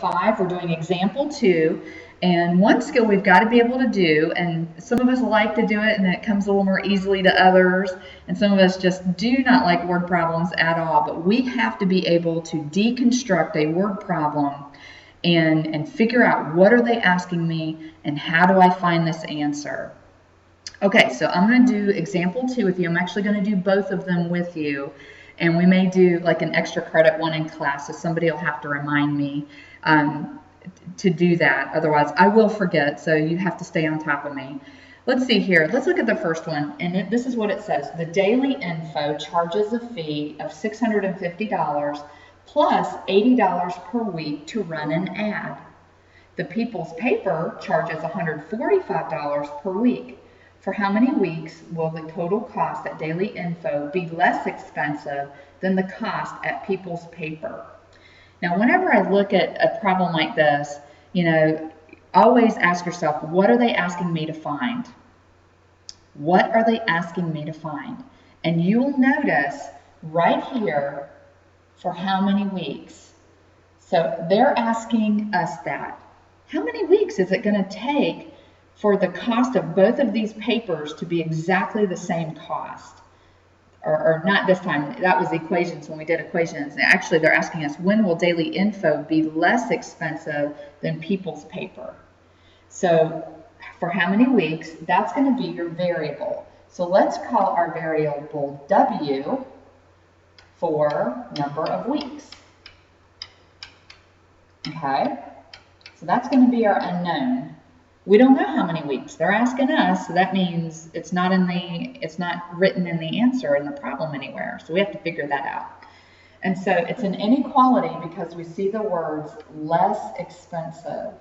5, we're doing example 2, and one skill we've got to be able to do, and some of us like to do it and it comes a little more easily to others, and some of us just do not like word problems at all, but we have to be able to deconstruct a word problem and figure out what are they asking me and how do I find this answer. Okay, so I'm going to do example 2 with you. I'm actually going to do both of them with you, and we may do like an extra credit one in class, so somebody will have to remind me to do that. Otherwise, I will forget, so you have to stay on top of me. Let's see here. Let's look at the first one, and this is what it says. The Daily Info charges a fee of $650 plus $80 per week to run an ad. The People's Paper charges $145 per week. For how many weeks will the total cost at Daily Info be less expensive than the cost at People's Paper? Now, whenever I look at a problem like this, always ask yourself, what are they asking me to find? What are they asking me to find? And you'll notice right here, for how many weeks? So they're asking us that. How many weeks is it going to take for the cost of both of these papers to be exactly the same cost? Or not this time, that was equations when we did equations. Actually, they're asking us, when will Daily Info be less expensive than People's Paper? So for how many weeks, that's going to be your variable. So let's call our variable W for number of weeks. Okay, so that's going to be our unknown. We don't know how many weeks. They're asking us, so that means it's not written in the answer in the problem anywhere. So we have to figure that out. And so it's an inequality because we see the words less expensive.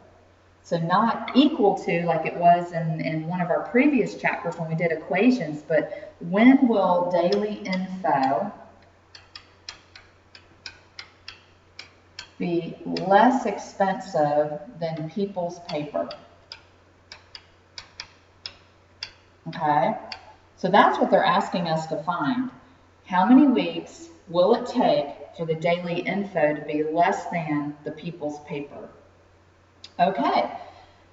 So not equal to, like it was in one of our previous chapters when we did equations, but when will Daily Info be less expensive than People's Paper? Okay, so that's what they're asking us to find. How many weeks will it take for the Daily Info to be less than the People's Paper? Okay,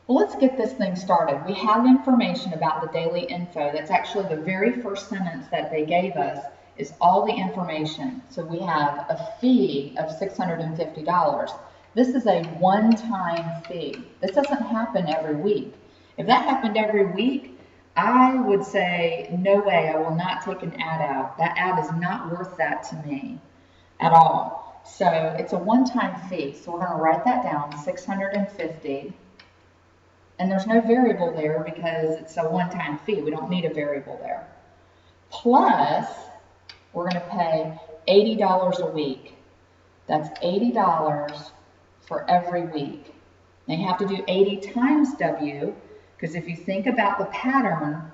well, let's get this thing started. We have information about the Daily Info. That's actually the very first sentence that they gave us is all the information. So we have a fee of $650. This is a one-time fee. This doesn't happen every week. If that happened every week, I would say, no way, I will not take an ad out. That ad is not worth that to me at all. So it's a one-time fee. So we're going to write that down, $650. And there's no variable there because it's a one-time fee. We don't need a variable there. Plus, we're going to pay $80 a week. That's $80 for every week. Now you have to do 80 times W, because if you think about the pattern,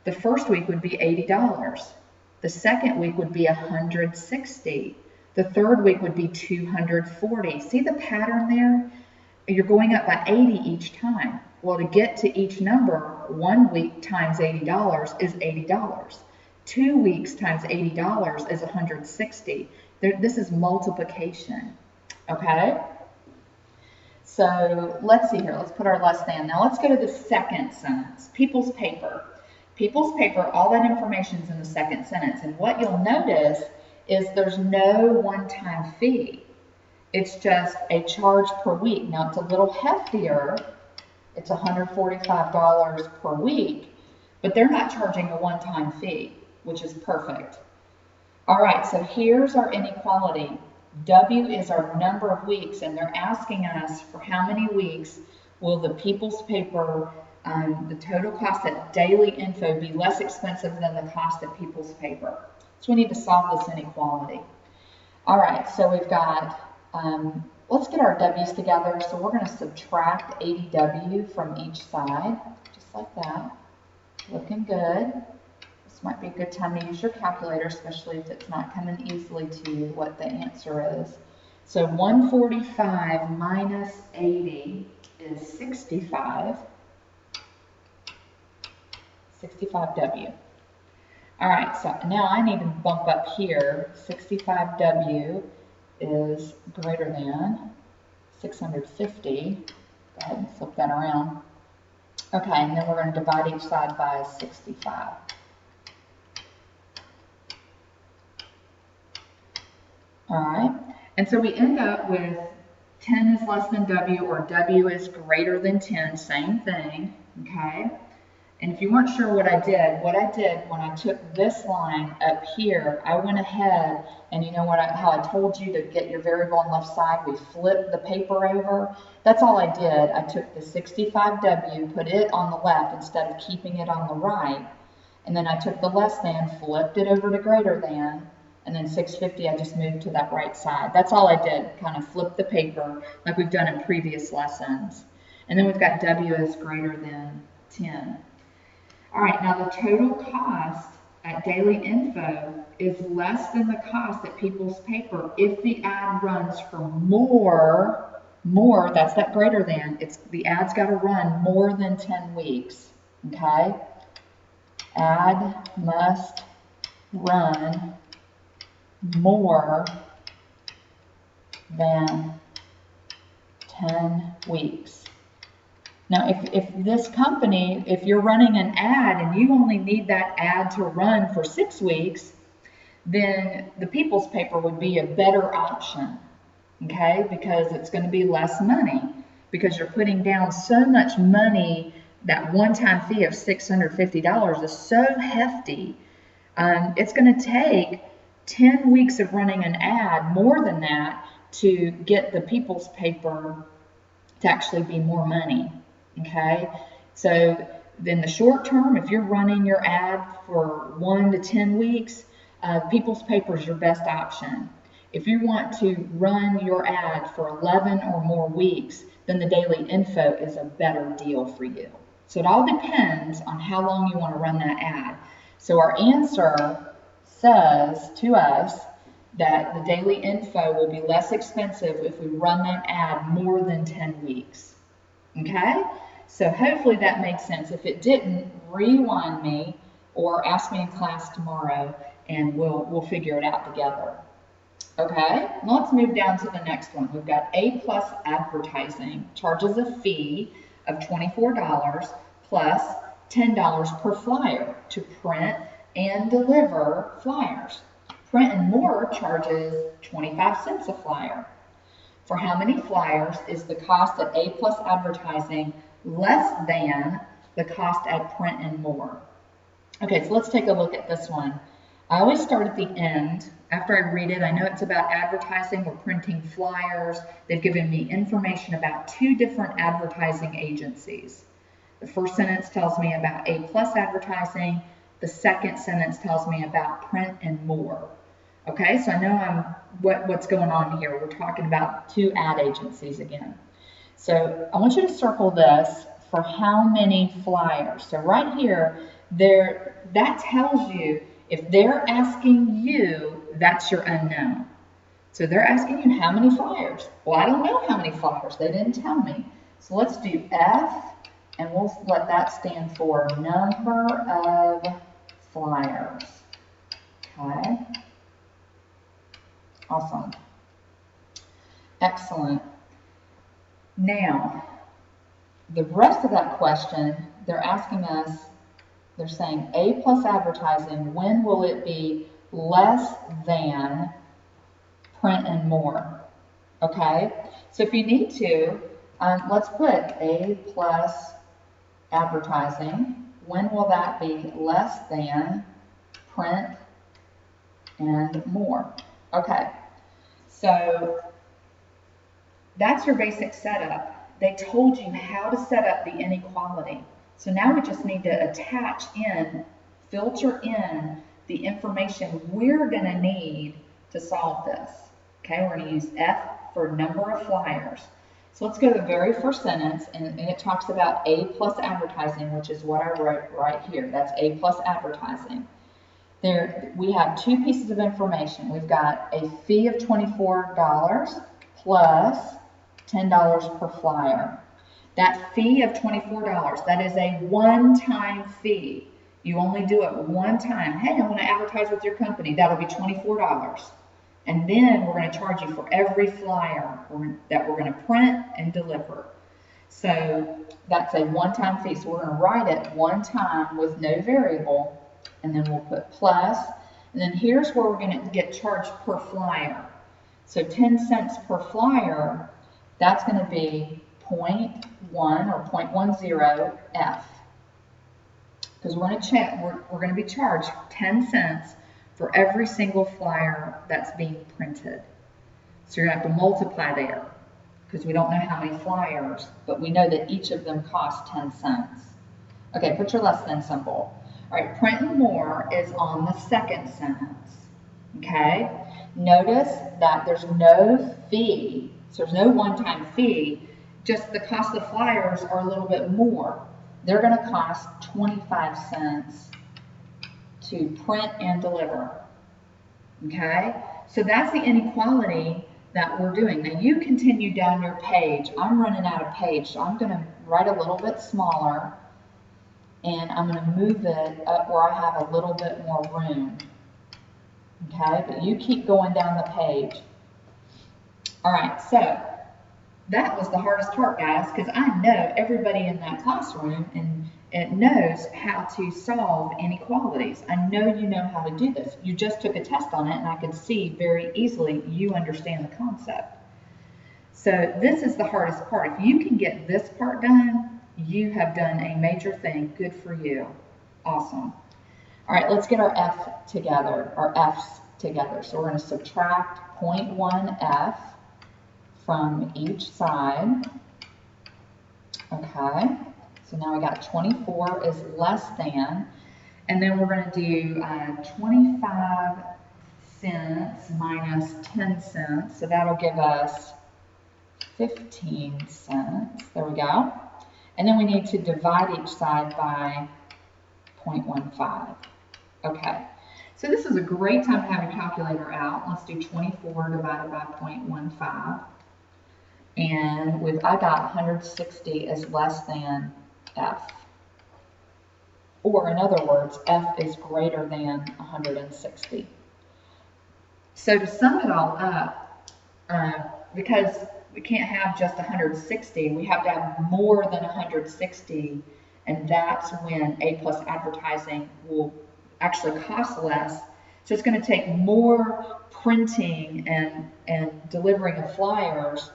the first week would be $80. The second week would be $160. The third week would be $240. See the pattern there? You're going up by 80 each time. Well, to get to each number, 1 week times $80 is $80. 2 weeks times $80 is $160. This is multiplication, okay? So let's see here. Let's put our less than. Now let's go to the second sentence. People's Paper. People's Paper, all that information is in the second sentence. And what you'll notice is there's no one-time fee. It's just a charge per week. Now it's a little heftier. It's $145 per week, but they're not charging a one-time fee, which is perfect. All right, so here's our inequality. W is our number of weeks, and they're asking us for how many weeks will the People's Paper, the total cost at Daily Info be less expensive than the cost at People's Paper. So we need to solve this inequality. All right, so we've got, let's get our W's together. So we're going to subtract 80W from each side, just like that. Looking good. This might be a good time to use your calculator, especially if it's not coming easily to you what the answer is. So 145 minus 80 is 65. 65W. All right, so now I need to bump up here. 65W is greater than 650. Go ahead and flip that around. Okay, and then we're going to divide each side by 65. All right, and so we end up with 10 is less than W or W is greater than 10, same thing, okay? And if you weren't sure what I did when I took this line up here, I went ahead and you know how I told you to get your variable on the left side, we flipped the paper over. That's all I did. I took the 65W, put it on the left instead of keeping it on the right. And then I took the less than, flipped it over to greater than, and then 650 I just moved to that right side. That's all I did, kind of flip the paper like we've done in previous lessons. And then we've got W is greater than 10. All right, now the total cost at Daily Info is less than the cost at People's Paper if the ad runs for more, that's that greater than, the ad's got to run more than 10 weeks, okay? Ad must run more than 10 weeks. Now, if this company, if you're running an ad and you only need that ad to run for 6 weeks, then the People's Paper would be a better option, okay? Because it's going to be less money because you're putting down so much money. That one-time fee of $650 is so hefty. It's going to take 10 weeks of running an ad, more than that, to get the People's Paper to actually be more money. Okay, so in the short term, if you're running your ad for 1 to 10 weeks, People's Paper is your best option. If you want to run your ad for 11 or more weeks, then the Daily Info is a better deal for you. So it all depends on how long you want to run that ad. So our answer says to us that the Daily Info will be less expensive if we run that ad more than 10 weeks. Okay? So hopefully that makes sense. If it didn't, rewind me or ask me in class tomorrow and we'll figure it out together. Okay, now let's move down to the next one. We've got A+ Advertising charges a fee of $24 plus $10 per flyer to print and deliver flyers. Print and More charges 25 cents a flyer. For how many flyers is the cost at A+ Advertising less than the cost at Print and More? Okay, so let's take a look at this one. I always start at the end. After I read it, I know it's about advertising. We're printing flyers. They've given me information about 2 different advertising agencies. The first sentence tells me about A+ Advertising. The second sentence tells me about Print and More. Okay, so I know what's going on here. We're talking about 2 ad agencies again. So I want you to circle this for how many flyers. So right here, that tells you if they're asking you, that's your unknown. So they're asking you how many flyers. Well, I don't know how many flyers. They didn't tell me. So let's do F, and we'll let that stand for number of flyers. Okay. Awesome. Excellent. Now, the rest of that question, they're asking us, they're saying A+ Advertising, when will it be less than Print and More? Okay, so if you need to, let's put A+ Advertising. When will that be less than Print and More? Okay, so that's your basic setup. They told you how to set up the inequality. So now we just need to attach in, filter in the information we're going to need to solve this. Okay, we're going to use F for number of flyers. So let's go to the very first sentence, and it talks about A+ Advertising, which is what I wrote right here. That's A+ Advertising. There, we have 2 pieces of information. We've got a fee of $24 plus $10 per flyer. That fee of $24, that is a one-time fee. You only do it one time. Hey, I want to advertise with your company. That'll be $24. And then we're going to charge you for every flyer that we're going to print and deliver. So that's a one-time fee. So we're going to write it one time with no variable, and then we'll put plus. And then here's where we're going to get charged per flyer. So 10 cents per flyer, that's going to be 0.1 or 0.10 F. Because we're going to check, we're going to be charged 10 cents for every single flyer that's being printed. So you're going to have to multiply there, because we don't know how many flyers, but we know that each of them costs 10 cents. Okay, put your less than symbol. All right, printing more is on the second sentence. Okay, notice that there's no fee, so there's no one-time fee, just the cost of flyers are a little bit more. They're going to cost 25 cents to print and deliver. Okay, so that's the inequality that we're doing. Now you continue down your page. I'm running out of page, so I'm going to write a little bit smaller, and I'm going to move it up where I have a little bit more room. Okay, but you keep going down the page. All right, so that was the hardest part, guys, because I know everybody in that classroom and it knows how to solve inequalities. I know you know how to do this. You just took a test on it, and I could see very easily you understand the concept. So this is the hardest part. If you can get this part done, you have done a major thing. Good for you. Awesome. All right, let's get our F together, our F's together. So we're going to subtract 0.1 F from each side. Okay, so now we got 24 is less than, and then we're going to do 25 cents minus 10 cents, so that'll give us 15 cents. There we go. And then we need to divide each side by 0.15. Okay, so this is a great time to have your calculator out. Let's do 24 divided by 0.15. And I got 160 is less than F. Or in other words, F is greater than 160. So to sum it all up, because we can't have just 160, we have to have more than 160, and that's when A+ advertising will actually cost less. So it's going to take more printing and delivering of flyers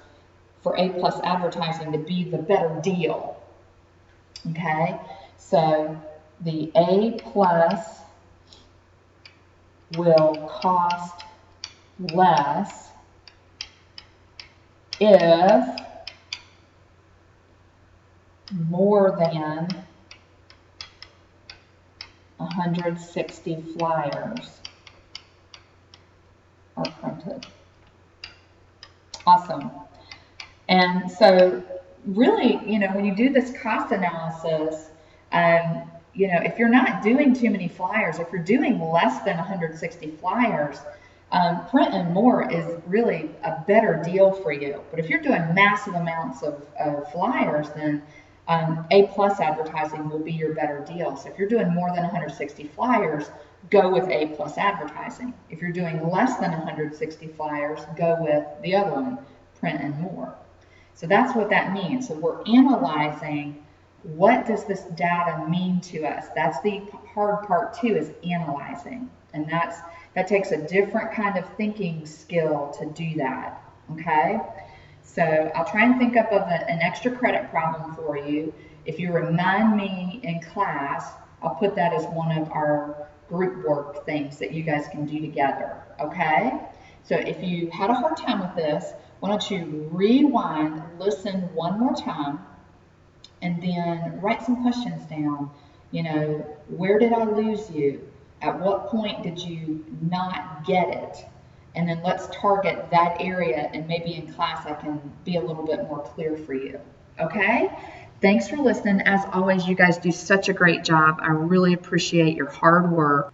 for A+ advertising to be the better deal. Okay, so the A+ will cost less if more than 160 flyers are printed. Awesome. And so really, when you do this cost analysis, if you're not doing too many flyers, if you're doing less than 160 flyers, printing more is really a better deal for you. But if you're doing massive amounts of flyers, then A+ advertising will be your better deal. So if you're doing more than 160 flyers, go with A+ advertising. If you're doing less than 160 flyers, go with the other one, print and more. So that's what that means. So we're analyzing, what does this data mean to us? That's the hard part too, is analyzing. And that takes a different kind of thinking skill to do that, okay? So I'll try and think up of an extra credit problem for you. If you remind me in class, I'll put that as one of our group work things that you guys can do together, okay? So if you had a hard time with this, why don't you rewind, listen one more time, and then write some questions down. Where did I lose you? At what point did you not get it? And then let's target that area, and maybe in class I can be a little bit more clear for you. Okay? Thanks for listening. As always, you guys do such a great job. I really appreciate your hard work.